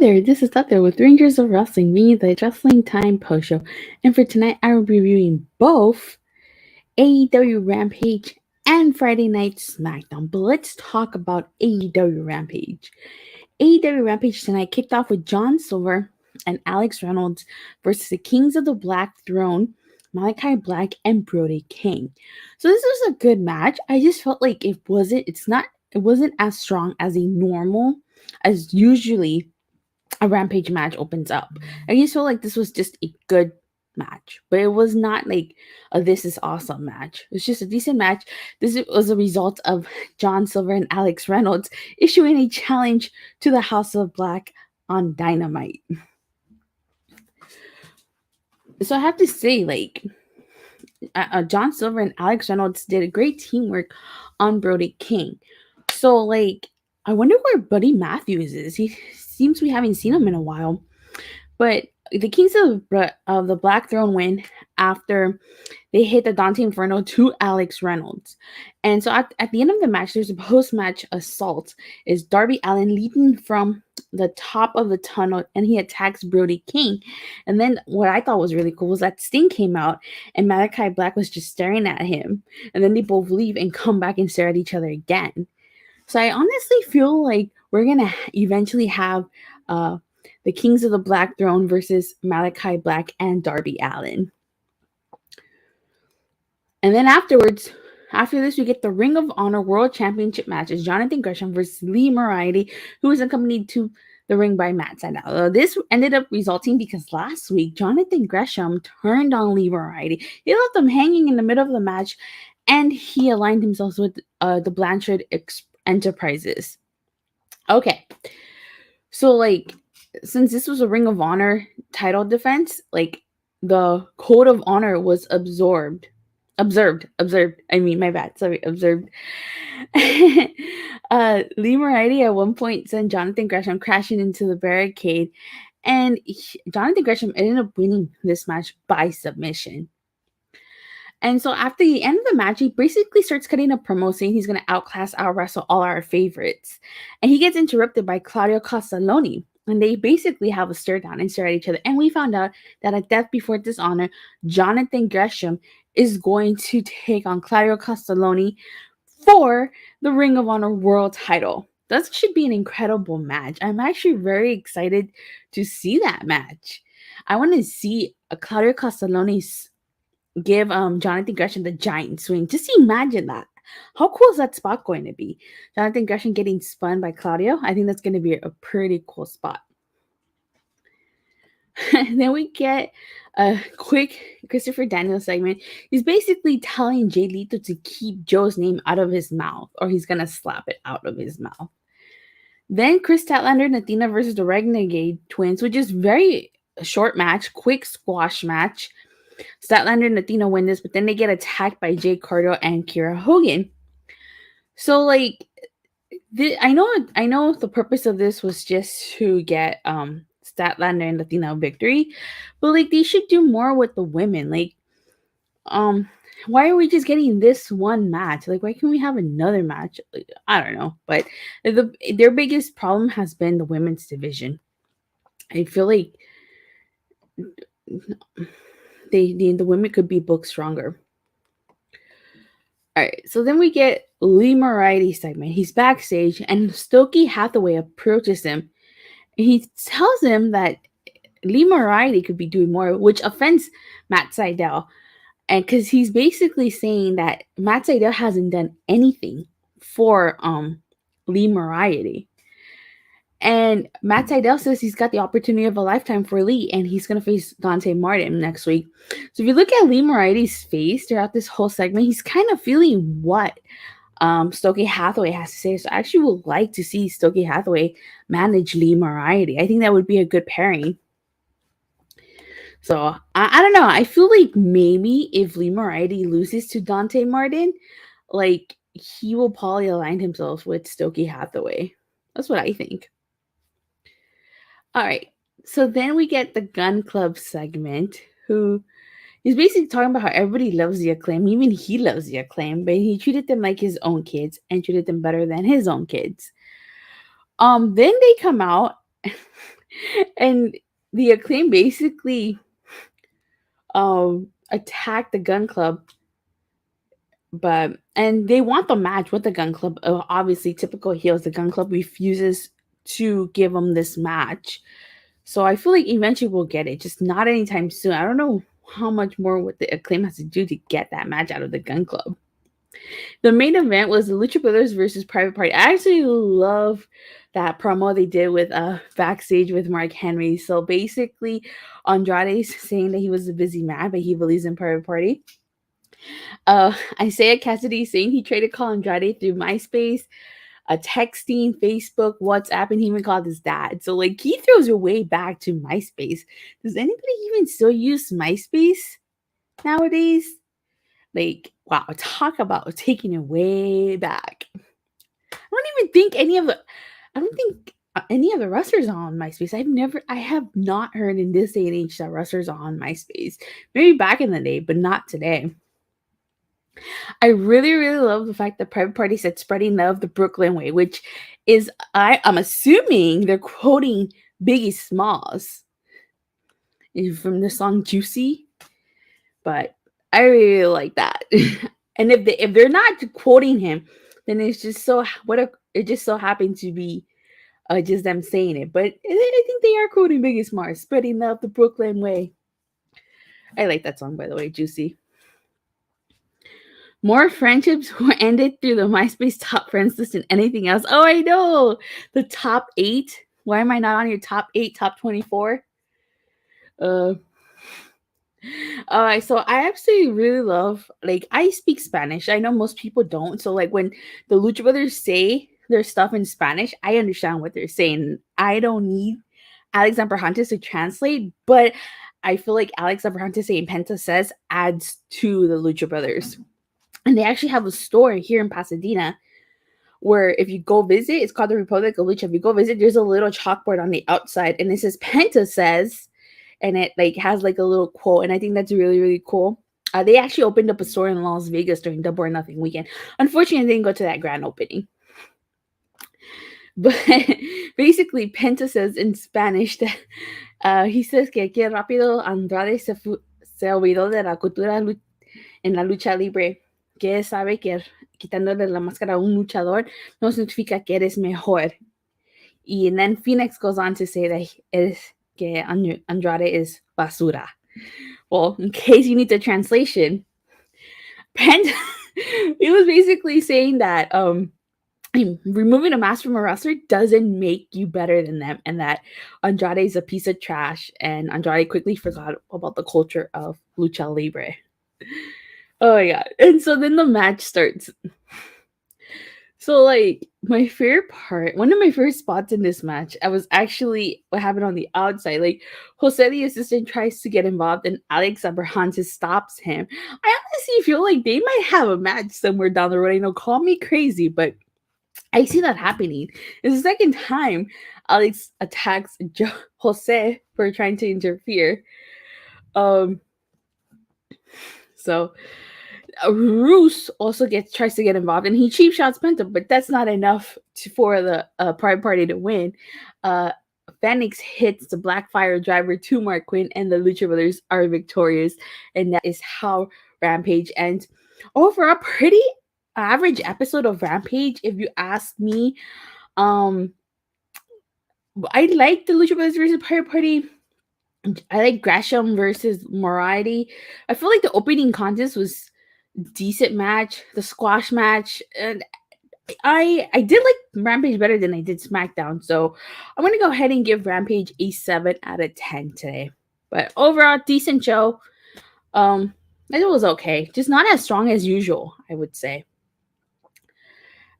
there, this is Statlander with Rangers of Wrestling, me, the Wrestling Time Post Show. And for tonight, I will be reviewing both AEW Rampage and Friday Night Smackdown. But let's talk about AEW Rampage. AEW Rampage tonight kicked off with John Silver and Alex Reynolds versus the Kings of the Black Throne, Malakai Black and Brodie King. So this was a good match. I just felt like it wasn't as strong as as usually a Rampage match opens up. I just felt like this was just a good match, but it was not like a "this is awesome" match. It was just a decent match. This was a result of John Silver and Alex Reynolds issuing a challenge to the House of Black on Dynamite. So I have to say, John Silver and Alex Reynolds did a great teamwork on Brodie King. So, I wonder where Buddy Matthews is. He seems we haven't seen him in a while. But the Kings of the Black Throne win after they hit the Dante Inferno to Alex Reynolds. And so at the end of the match, there's a post-match assault. Is Darby Allin leaping from the top of the tunnel and he attacks Brodie King. And then what I thought was really cool was that Sting came out and Malakai Black was just staring at him. And then they both leave and come back and stare at each other again. So I honestly feel like we're going to eventually have the Kings of the Black Throne versus Malakai Black and Darby Allin. And then after this, we get the Ring of Honor World Championship match as Jonathan Gresham versus Lee Moriarty, who is accompanied to the ring by Matt Sydal. This ended up resulting because last week, Jonathan Gresham turned on Lee Moriarty. He left him hanging in the middle of the match, and he aligned himself with the Blanchard Enterprises. Okay. So, since this was a Ring of Honor title defense, the Code of Honor was observed. I mean, my bad. Sorry, observed. Lee Moriarty at one point sent Jonathan Gresham crashing into the barricade, and Jonathan Gresham ended up winning this match by submission. And so after the end of the match, he basically starts cutting a promo saying he's going to out-wrestle all our favorites. And he gets interrupted by Claudio Castelloni. And they basically have a stare down and stare at each other. And we found out that at Death Before Dishonor, Jonathan Gresham is going to take on Claudio Castelloni for the Ring of Honor World title. That should be an incredible match. I'm actually very excited to see that match. I want to see Claudio Castelloni give Jonathan Gresham the giant swing. Just imagine that. How cool is that spot going to be? Jonathan Gresham getting spun by Claudio. I think that's going to be a pretty cool spot. Then we get a quick Christopher Daniels segment. He's basically telling Jay Lethal to keep Joe's name out of his mouth, or he's going to slap it out of his mouth. Then Kris Statlander and Athena versus the Regnade twins, which is very short match, quick squash match. Statlander and Athena win this, but then they get attacked by Jay Cardo and Kiera Hogan. So, I know the purpose of this was just to get Statlander and Athena a victory, but they should do more with the women. Why are we just getting this one match? Why can't we have another match? I don't know, but their biggest problem has been the women's division. I feel like the women could be booked stronger. All right, so then we get Lee Moriarty segment. He's backstage, and Stokely Hathaway approaches him. And he tells him that Lee Moriarty could be doing more, which offends Matt Sydal. And because he's basically saying that Matt Sydal hasn't done anything for Lee Moriarty. And Matt Sydal says he's got the opportunity of a lifetime for Lee, and he's going to face Dante Martin next week. So if you look at Lee Moriarty's face throughout this whole segment, he's kind of feeling what Stokely Hathaway has to say. So I actually would like to see Stokely Hathaway manage Lee Moriarty. I think that would be a good pairing. So I don't know. I feel like maybe if Lee Moriarty loses to Dante Martin, he will probably align himself with Stokely Hathaway. That's what I think. All right, so then we get the Gun Club segment, who is basically talking about how everybody loves the Acclaim. Even he loves the Acclaim, but he treated them like his own kids and treated them better than his own kids. Then they come out And the Acclaim basically attacked the Gun Club, and they want the match with the Gun Club. Obviously, typical heels, the Gun Club refuses to give them this match. So I feel like eventually we'll get it, just not anytime soon. I don't know how much more what the Acclaim has to do to get that match out of the Gun Club. The main event was the Lucha Brothers versus Private Party. I actually love that promo they did with backstage with Mark Henry. So basically, Andrade's saying that he was a busy man, but he believes in Private Party. Isaiah Cassidy saying he tried to call Andrade through MySpace, texting, Facebook, WhatsApp, and he even called his dad. So like he throws it way back to MySpace. Does anybody even still use MySpace nowadays? Like, wow, talk about taking it way back. I don't think any of the wrestlers are on MySpace. I have not heard in this day and age that wrestlers are on MySpace. Maybe back in the day, but not today. I really, really love the fact that Private Party said spreading love the Brooklyn way, which is, I'm assuming they're quoting Biggie Smalls from the song Juicy, but I really like that. And if they're not quoting him, then it's just it just so happened to be just them saying it. But I think they are quoting Biggie Smalls, spreading love the Brooklyn way. I like that song, by the way, Juicy. More friendships were ended through the MySpace top friends list than anything else. Oh, I know. The top 8. Why am I not on your top 8, top 24? So I absolutely really love, like, I speak Spanish. I know most people don't. So like when the Lucha Brothers say their stuff in Spanish, I understand what they're saying. I don't need Alex Abrahantes to translate, but I feel like Alex Abrahantes saying Penta says adds to the Lucha Brothers. And they actually have a store here in Pasadena where if you go visit, it's called the Republic of Lucha. If you go visit, there's a little chalkboard on the outside and it says Penta says, and it like has like a little quote. And I think that's really, really cool. They actually opened up a store in Las Vegas during Double or Nothing weekend. Unfortunately, I didn't go to that grand opening. But basically, Penta says in Spanish that he says que rápido Andrade se olvidó de la cultura en la lucha libre. Que sabe que quitándole la máscara a un luchador no significa que eres mejor. And then Phoenix goes on to say that que Andrade is basura. Well, in case you need the translation, it was basically saying that removing a mask from a wrestler doesn't make you better than them, and that Andrade is a piece of trash, and Andrade quickly forgot about the culture of lucha libre. Oh my god. And so then the match starts. So like my favorite part, one of my favorite spots in this match, I was actually what happened on the outside. Like Jose the assistant tries to get involved and Alex Abrahantes stops him. I honestly feel like they might have a match somewhere down the road. I know, call me crazy, but I see that happening. It's the second time Alex attacks Jose for trying to interfere. So Roos also tries to get involved, and he cheap shots Penta, but that's not enough for the Pride Party to win. Phoenix hits the Blackfire driver to Mark Quinn, and the Lucha Brothers are victorious, and that is how Rampage ends. Overall, pretty average episode of Rampage, if you ask me. I like the Lucha Brothers versus Pride Party. I like Gresham versus Moriarty. I feel like the opening contest was decent match, the squash match, and I did like Rampage better than I did SmackDown, so I'm gonna go ahead and give Rampage a 7 out of 10 today. But overall, decent show. It was okay, just not as strong as usual, I would say.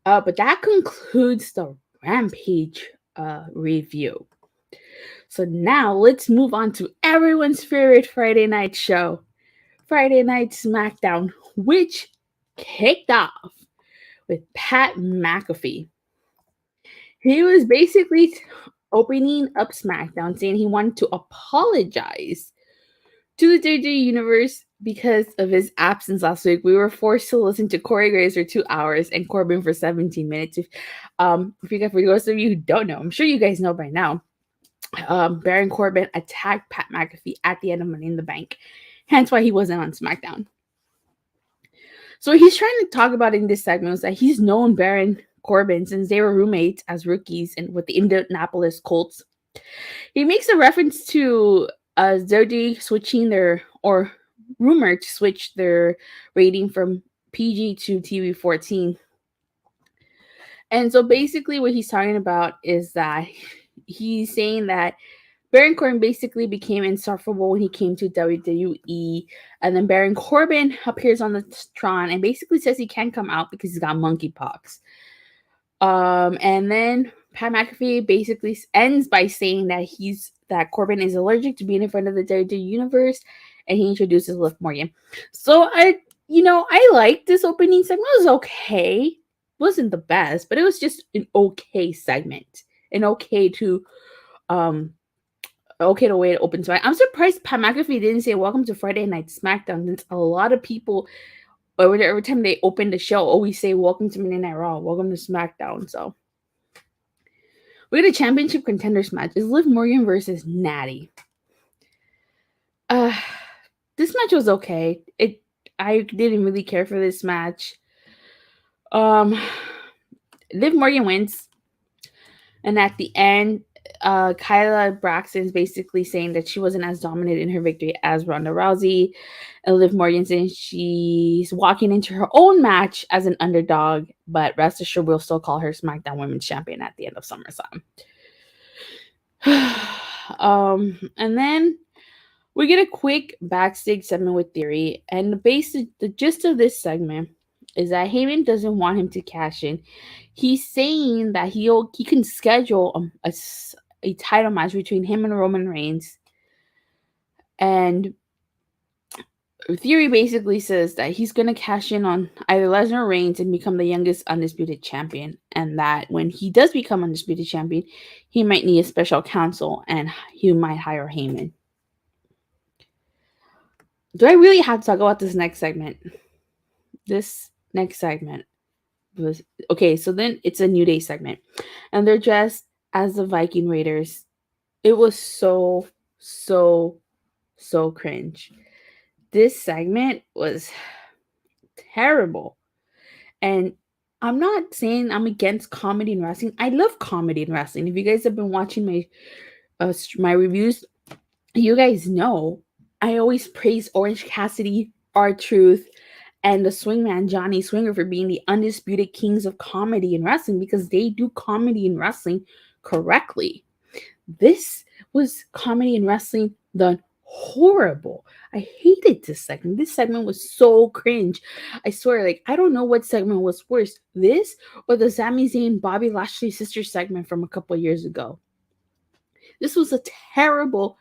But that concludes the Rampage review. So now let's move on to everyone's favorite Friday night show, Friday Night SmackDown, which kicked off with Pat McAfee. He was basically opening up SmackDown saying he wanted to apologize to the WWE Universe because of his absence last week. We were forced to listen to Corey Graves for 2 hours and Corbin for 17 minutes. For those of you who don't know, I'm sure you guys know by now, Baron Corbin attacked Pat McAfee at the end of Money in the Bank. Hence why he wasn't on SmackDown. So he's trying to talk about in this segment is that he's known Baron Corbin since they were roommates as rookies and with the Indianapolis Colts. He makes a reference to Zodi switching their, or rumored to switch their rating from PG to TV 14. And so basically what he's talking about is that he's saying that Baron Corbin basically became insufferable when he came to WWE. And then Baron Corbin appears on the Tron and basically says he can't come out because he's got monkeypox. And then Pat McAfee basically ends by saying that Corbin is allergic to being in front of the WWE Universe, and he introduces Liv Morgan. So I liked this opening segment. It was okay. It wasn't the best, but it was just an okay segment. An okay to way to open. So I'm surprised Pat McAfee didn't say welcome to Friday Night SmackDown, since a lot of people every time they open the show always say welcome to Monday Night Raw, welcome to SmackDown. So we got a championship contenders match. Is Liv Morgan versus Nattie. This match was okay. I didn't really care for this match. Liv Morgan wins, and at the end, Kyla Braxton's basically saying that she wasn't as dominant in her victory as Ronda Rousey. And Liv Morgan saying she's walking into her own match as an underdog, but rest assured we'll still call her SmackDown Women's Champion at the end of SummerSlam. And then we get a quick backstage segment with Theory, and the gist of this segment is that Heyman doesn't want him to cash in. He's saying that he can schedule a title match between him and Roman Reigns. And Theory basically says that he's going to cash in on either Lesnar or Reigns and become the youngest undisputed champion. And that when he does become undisputed champion, he might need a special counsel and he might hire Heyman. Do I really have to talk about this next segment? This next segment was okay. So then it's a New Day segment, and they're dressed as the Viking Raiders. It was so cringe. This segment was terrible, and I'm not saying I'm against comedy in wrestling. I love comedy in wrestling. If you guys have been watching my reviews, you guys know I always praise Orange Cassidy, R-Truth, and the Swingman Johnny Swinger for being the undisputed kings of comedy in wrestling, because they do comedy in wrestling correctly. This was comedy in wrestling done horrible. I hated this segment. This segment was so cringe. I swear, I don't know what segment was worse, this or the Sami Zayn Bobby Lashley sister segment from a couple of years ago. This was a terrible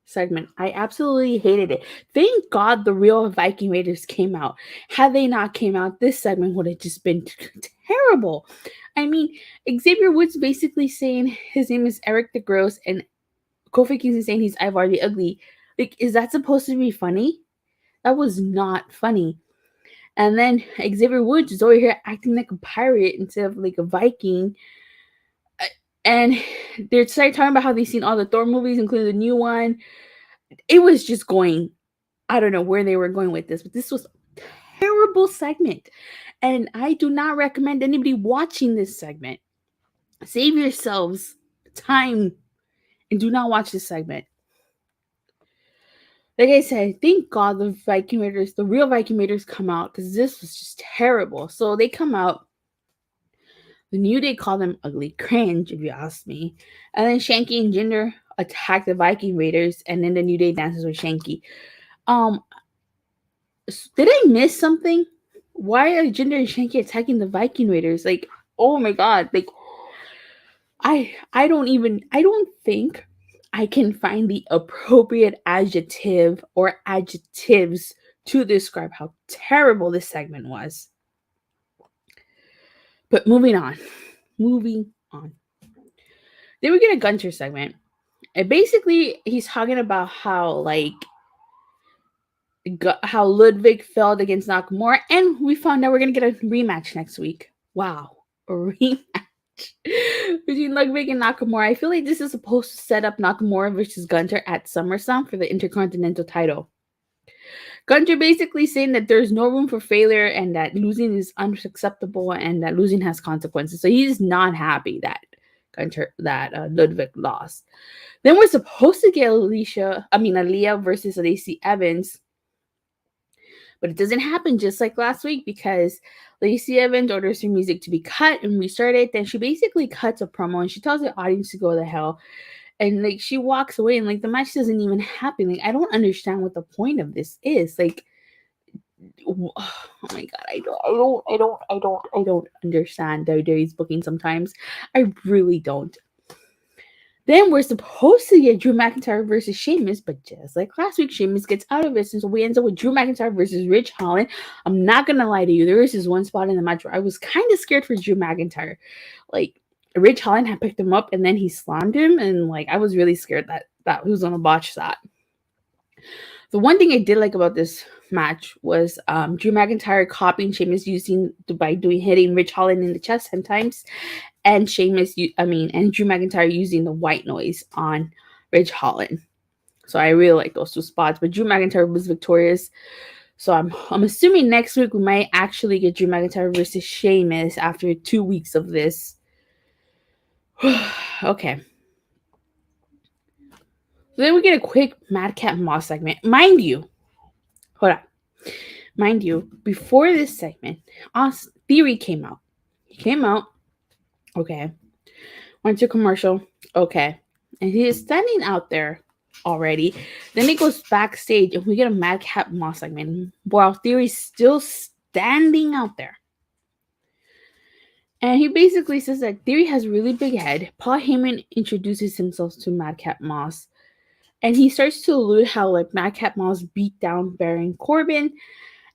segment. I absolutely hated it. Thank God the real Viking Raiders came out. Had they not came out, this segment would have just been terrible. I mean, Xavier Woods basically saying his name is Eric the Gross, and Kofi Kingston saying he's Ivar the Ugly. Is that supposed to be funny? That was not funny. And then Xavier Woods is over here acting like a pirate instead of like a Viking. And they're talking about how they've seen all the Thor movies, including the new one. It was just going, I don't know where they were going with this, but this was a terrible segment. And I do not recommend anybody watching this segment. Save yourselves time and do not watch this segment. Like I said, thank God the Viking Raiders, the real Viking Raiders come out, because this was just terrible. So they come out. The New Day call them ugly cringe, if you ask me. And then Shanky and Jinder attack the Viking Raiders, and then the New Day dances with Shanky. Did I miss something? Why are Jinder and Shanky attacking the Viking Raiders? Oh my God. I don't think I can find the appropriate adjective or adjectives to describe how terrible this segment was. But moving on. Then we get a Gunther segment. And basically, he's talking about how Ludwig failed against Nakamura. And we found out we're going to get a rematch next week. Wow. A rematch. between Ludwig and Nakamura. I feel like this is supposed to set up Nakamura versus Gunther at SummerSlam for the Intercontinental title. Gunther basically saying that there's no room for failure and that losing is unacceptable and that losing has consequences. So he's not happy that Ludwig lost. Then we're supposed to get Aliyah versus Lacey Evans. But it doesn't happen just like last week because Lacey Evans orders her music to be cut and restarted. Then she basically cuts a promo and she tells the audience to go to hell. And like she walks away and like the match doesn't even happen. Like I don't understand what the point of this is. Like, oh my god, I don't understand WWE's booking sometimes. I really don't. Then we're supposed to get Drew McIntyre versus Sheamus, but just like last week, Sheamus gets out of it, and so we end up with Drew McIntyre versus Ridge Holland. I'm not gonna lie to you, there was this one spot in the match where I was kind of scared for Drew McIntyre. Like Ridge Holland had picked him up, and then he slammed him, and like I was really scared that he was gonna botch that. The one thing I did like about this match was Drew McIntyre copying Sheamus hitting Ridge Holland in the chest 10 times, and Drew McIntyre using the white noise on Ridge Holland. So I really like those two spots. But Drew McIntyre was victorious. So I'm assuming next week we might actually get Drew McIntyre versus Sheamus after 2 weeks of this. Okay. So then we get a quick Madcap Moss segment. Mind you, before this segment, Theory came out. He came out. Okay. Went to commercial. Okay. And he is standing out there already. Then he goes backstage and we get a Madcap Moss segment while Theory's still standing out there. And he basically says that Theory has a really big head. Paul Heyman introduces himself to Madcap Moss. And he starts to allude how like Madcap Moss beat down Baron Corbin.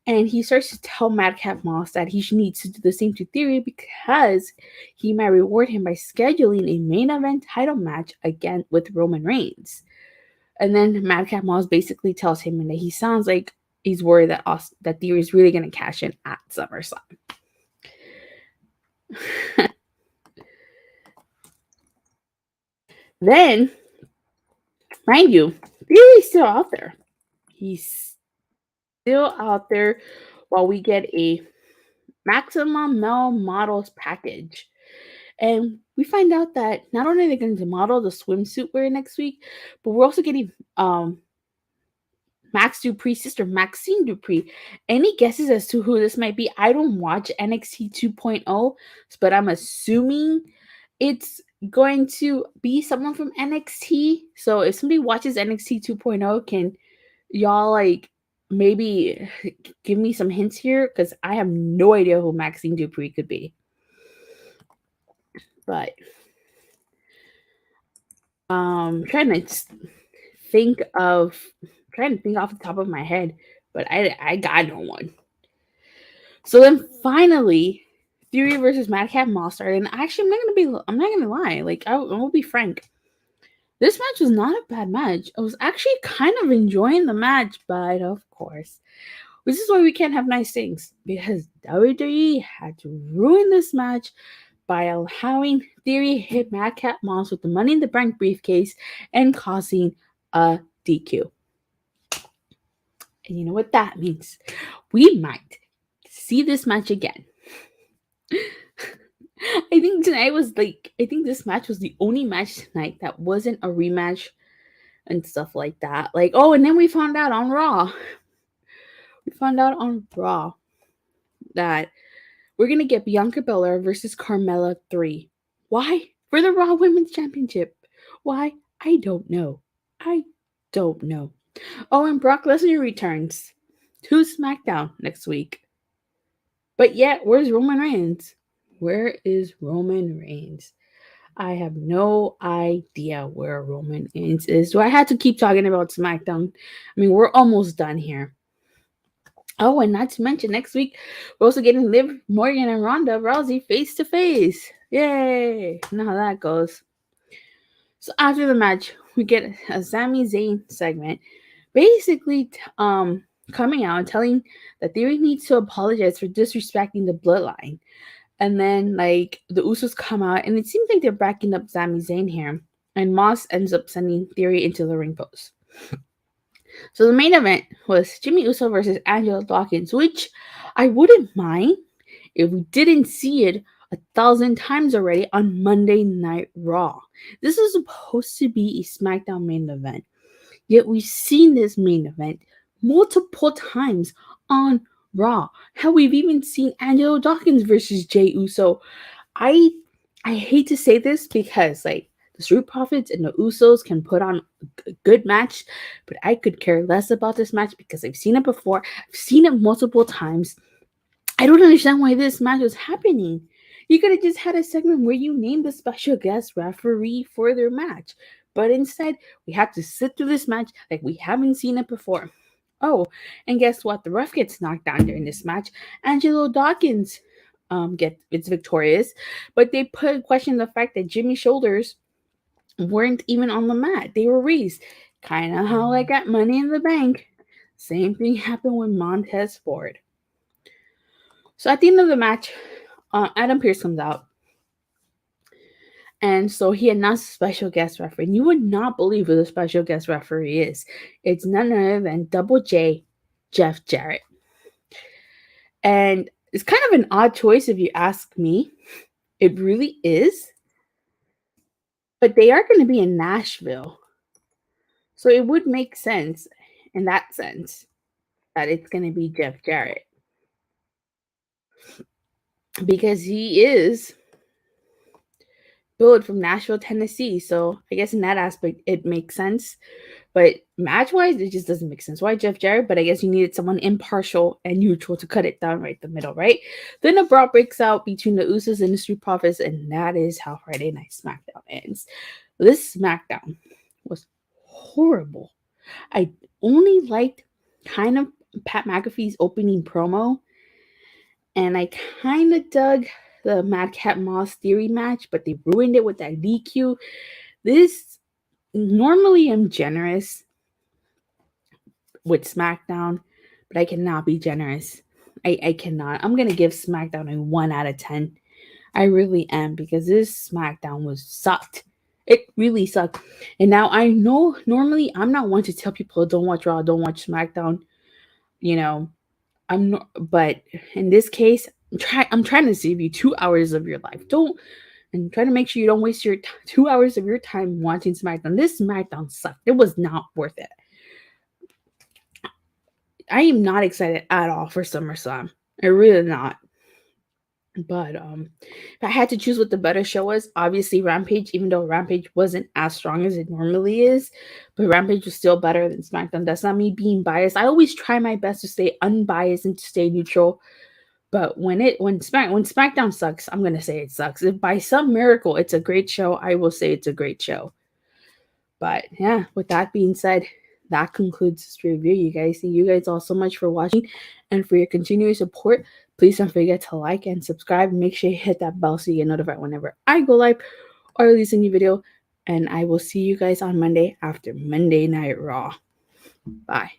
And he starts to tell Madcap Moss that he needs to do the same to Theory because he might reward him by scheduling a main event title match again with Roman Reigns. And then Madcap Moss basically tells him that he sounds like he's worried that Theory is really going to cash in at SummerSlam. Then, mind you, Theory's still out there. He's still out there while we get a Maximum Male Models package. And we find out that not only are they going to model the swimsuit wear next week, but we're also getting Max Dupree's sister, Maxine Dupree. Any guesses as to who this might be? I don't watch NXT 2.0, but I'm assuming it's going to be someone from NXT. So if somebody watches NXT 2.0, can y'all like maybe give me some hints here? Because I have no idea who Maxine Dupree could be. But trying to think off the top of my head, but I got no one. So then finally, Theory versus Madcap Moss started, and actually I'm not gonna lie, like I will be frank. This match was not a bad match. I was actually kind of enjoying the match, but of course, this is why we can't have nice things, because WWE had to ruin this match by allowing Theory hit Madcap Moss with the Money in the Bank briefcase and causing a DQ. And you know what that means? We might see this match again. I think this match was the only match tonight that wasn't a rematch and stuff like that. Like, oh, and then we found out on Raw. That we're going to get Bianca Belair versus Carmella 3. Why? For the Raw Women's Championship. Why? I don't know. Oh, and Brock Lesnar returns to SmackDown next week. But yet, where's Roman Reigns? Where is Roman Reigns? I have no idea where Roman Reigns is. Do I have to keep talking about SmackDown? I mean, we're almost done here. Oh, and not to mention, next week, we're also getting Liv Morgan and Ronda Rousey face to face. Yay! You know how that goes. So after the match, we get a Sami Zayn segment, basically coming out and telling that Theory needs to apologize for disrespecting the bloodline. And then, like, the Usos come out, and it seems like they're backing up Sami Zayn here. And Moss ends up sending Theory into the ring post. So the main event was Jimmy Uso versus Angela Dawkins, which I wouldn't mind if we didn't see it 1,000 times already on Monday Night Raw. This is supposed to be a SmackDown main event, yet we've seen this main event multiple times on Raw. Hell, we've even seen Angela Dawkins versus Jey Uso. I hate to say this because, like, the Street Profits and the Usos can put on a good match, but I could care less about this match because I've seen it before. I've seen it multiple times. I don't understand why this match was happening. You could have just had a segment where you named the special guest referee for their match. But instead, we have to sit through this match like we haven't seen it before. Oh, and guess what? The ref gets knocked down during this match. Angela Dawkins gets victorious, but they question the fact that Jimmy's shoulders weren't even on the mat. They were raised. Kind of how I got Money in the Bank. Same thing happened with Montez Ford. So at the end of the match, Adam Pearce comes out. And so he announced a special guest referee. And you would not believe who the special guest referee is. It's none other than Double J, Jeff Jarrett. And it's kind of an odd choice if you ask me. It really is. But they are going to be in Nashville. So it would make sense in that sense that it's going to be Jeff Jarrett. Because he is billed from Nashville, Tennessee. So I guess in that aspect, it makes sense. But match-wise, it just doesn't make sense. Why Jeff Jarrett? But I guess you needed someone impartial and neutral to cut it down right the middle, right? Then a brawl breaks out between the Usos and the Street Profits, and that is how Friday Night SmackDown ends. This SmackDown was horrible. I only liked kind of Pat McAfee's opening promo, and I kind of dug the Madcap Moss Theory match, but they ruined it with that DQ. This, normally I'm generous with SmackDown, but I cannot be generous. I cannot. I'm going to give SmackDown a 1 out of 10. I really am, because this SmackDown was sucked. It really sucked. And now I know normally I'm not one to tell people don't watch Raw, don't watch SmackDown. You know, I'm not, but in this case, I'm trying to save you 2 hours of your life. And try to make sure you don't waste your 2 hours of your time watching SmackDown. This SmackDown sucked. It was not worth it. I am not excited at all for SummerSlam. I really not. But if I had to choose what the better show was, obviously Rampage, even though Rampage wasn't as strong as it normally is, but Rampage was still better than SmackDown. That's not me being biased. I always try my best to stay unbiased and to stay neutral. But when SmackDown sucks, I'm gonna say it sucks. If by some miracle it's a great show, I will say it's a great show. But yeah, with that being said, that concludes this review, you guys. Thank you guys all so much for watching and for your continuous support. Please don't forget to like and subscribe. Make sure you hit that bell so you get notified whenever I go live or release a new video. And I will see you guys on Monday after Monday Night Raw. Bye.